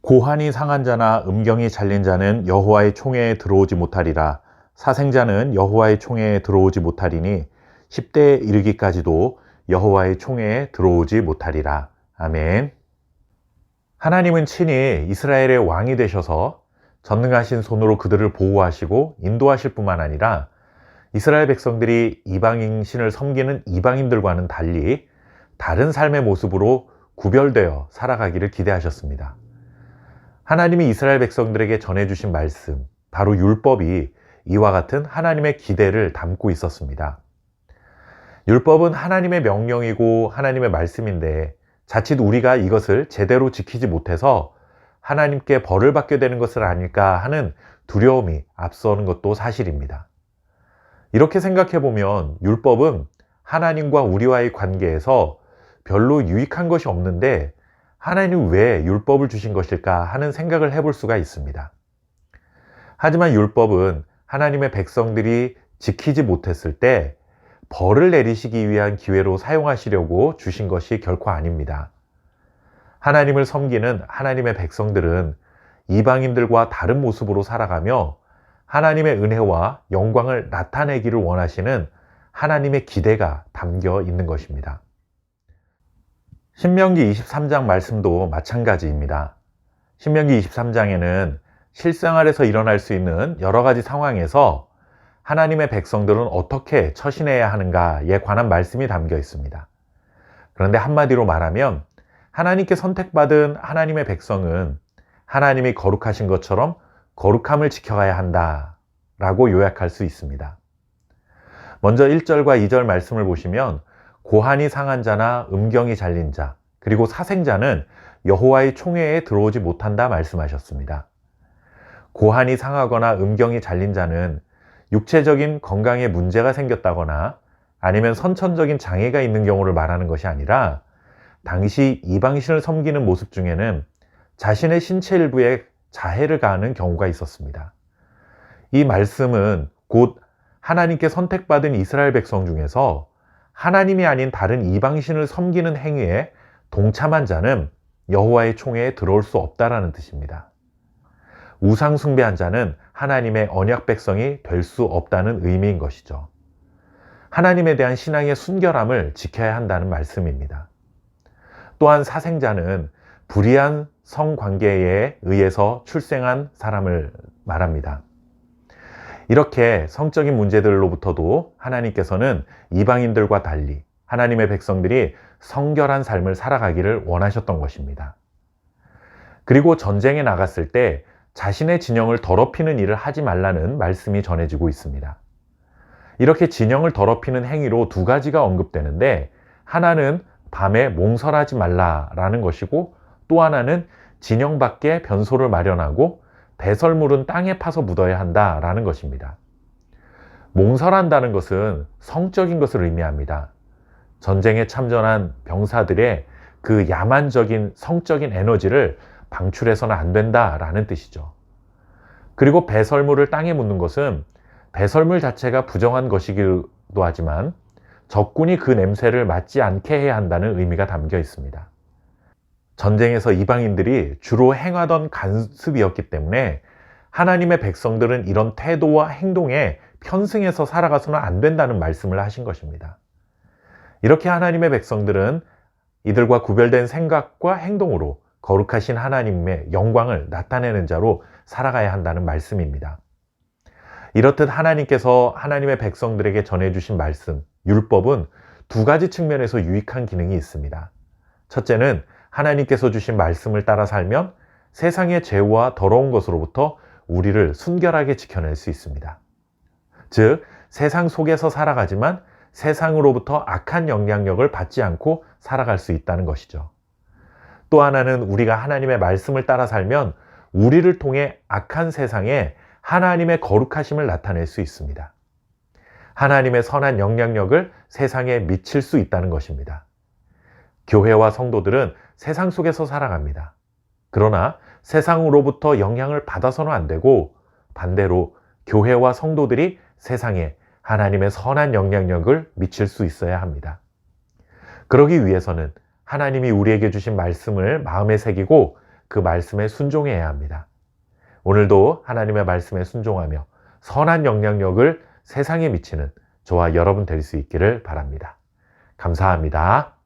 고환이 상한 자나 음경이 잘린 자는 여호와의 총회에 들어오지 못하리라. 사생자는 여호와의 총회에 들어오지 못하리니 10대에 이르기까지도 여호와의 총회에 들어오지 못하리라. 아멘. 하나님은 친히 이스라엘의 왕이 되셔서 전능하신 손으로 그들을 보호하시고 인도하실 뿐만 아니라 이스라엘 백성들이 이방인 신을 섬기는 이방인들과는 달리 다른 삶의 모습으로 구별되어 살아가기를 기대하셨습니다. 하나님이 이스라엘 백성들에게 전해주신 말씀, 바로 율법이 이와 같은 하나님의 기대를 담고 있었습니다. 율법은 하나님의 명령이고 하나님의 말씀인데 자칫 우리가 이것을 제대로 지키지 못해서 하나님께 벌을 받게 되는 것을 아닐까 하는 두려움이 앞서는 것도 사실입니다. 이렇게 생각해 보면 율법은 하나님과 우리와의 관계에서 별로 유익한 것이 없는데 하나님은 왜 율법을 주신 것일까 하는 생각을 해볼 수가 있습니다. 하지만 율법은 하나님의 백성들이 지키지 못했을 때 벌을 내리시기 위한 기회로 사용하시려고 주신 것이 결코 아닙니다. 하나님을 섬기는 하나님의 백성들은 이방인들과 다른 모습으로 살아가며 하나님의 은혜와 영광을 나타내기를 원하시는 하나님의 기대가 담겨 있는 것입니다. 신명기 23장 말씀도 마찬가지입니다. 신명기 23장에는 실생활에서 일어날 수 있는 여러 가지 상황에서 하나님의 백성들은 어떻게 처신해야 하는가에 관한 말씀이 담겨 있습니다. 그런데 한마디로 말하면 하나님께 선택받은 하나님의 백성은 하나님이 거룩하신 것처럼 거룩함을 지켜가야 한다라고 요약할 수 있습니다. 먼저 1절과 2절 말씀을 보시면 고환이 상한 자나 음경이 잘린 자, 그리고 사생자는 여호와의 총회에 들어오지 못한다 말씀하셨습니다. 고환이 상하거나 음경이 잘린 자는 육체적인 건강에 문제가 생겼다거나 아니면 선천적인 장애가 있는 경우를 말하는 것이 아니라 당시 이방신을 섬기는 모습 중에는 자신의 신체 일부에 자해를 가하는 경우가 있었습니다. 이 말씀은 곧 하나님께 선택받은 이스라엘 백성 중에서 하나님이 아닌 다른 이방신을 섬기는 행위에 동참한 자는 여호와의 총회에 들어올 수 없다라는 뜻입니다. 우상 숭배한 자는 하나님의 언약 백성이 될 수 없다는 의미인 것이죠. 하나님에 대한 신앙의 순결함을 지켜야 한다는 말씀입니다. 또한 사생자는 불의한 성관계에 의해서 출생한 사람을 말합니다. 이렇게 성적인 문제들로부터도 하나님께서는 이방인들과 달리 하나님의 백성들이 성결한 삶을 살아가기를 원하셨던 것입니다. 그리고 전쟁에 나갔을 때 자신의 진영을 더럽히는 일을 하지 말라는 말씀이 전해지고 있습니다. 이렇게 진영을 더럽히는 행위로 두 가지가 언급되는데 하나는 밤에 몽설하지 말라라는 것이고 또 하나는 진영 밖에 변소를 마련하고 배설물은 땅에 파서 묻어야 한다라는 것입니다. 몽설한다는 것은 성적인 것을 의미합니다. 전쟁에 참전한 병사들의 그 야만적인 성적인 에너지를 방출해서는 안 된다라는 뜻이죠. 그리고 배설물을 땅에 묻는 것은 배설물 자체가 부정한 것이기도 하지만 적군이 그 냄새를 맡지 않게 해야 한다는 의미가 담겨 있습니다. 전쟁에서 이방인들이 주로 행하던 간습이었기 때문에 하나님의 백성들은 이런 태도와 행동에 편승해서 살아가서는 안 된다는 말씀을 하신 것입니다. 이렇게 하나님의 백성들은 이들과 구별된 생각과 행동으로 거룩하신 하나님의 영광을 나타내는 자로 살아가야 한다는 말씀입니다. 이렇듯 하나님께서 하나님의 백성들에게 전해주신 말씀, 율법은 두 가지 측면에서 유익한 기능이 있습니다. 첫째는 하나님께서 주신 말씀을 따라 살면 세상의 죄와 더러운 것으로부터 우리를 순결하게 지켜낼 수 있습니다. 즉, 세상 속에서 살아가지만 세상으로부터 악한 영향력을 받지 않고 살아갈 수 있다는 것이죠. 또 하나는 우리가 하나님의 말씀을 따라 살면 우리를 통해 악한 세상에 하나님의 거룩하심을 나타낼 수 있습니다. 하나님의 선한 영향력을 세상에 미칠 수 있다는 것입니다. 교회와 성도들은 세상 속에서 살아갑니다. 그러나 세상으로부터 영향을 받아서는 안 되고 반대로 교회와 성도들이 세상에 하나님의 선한 영향력을 미칠 수 있어야 합니다. 그러기 위해서는 하나님이 우리에게 주신 말씀을 마음에 새기고 그 말씀에 순종해야 합니다. 오늘도 하나님의 말씀에 순종하며 선한 영향력을 세상에 미치는 저와 여러분 될 수 있기를 바랍니다. 감사합니다.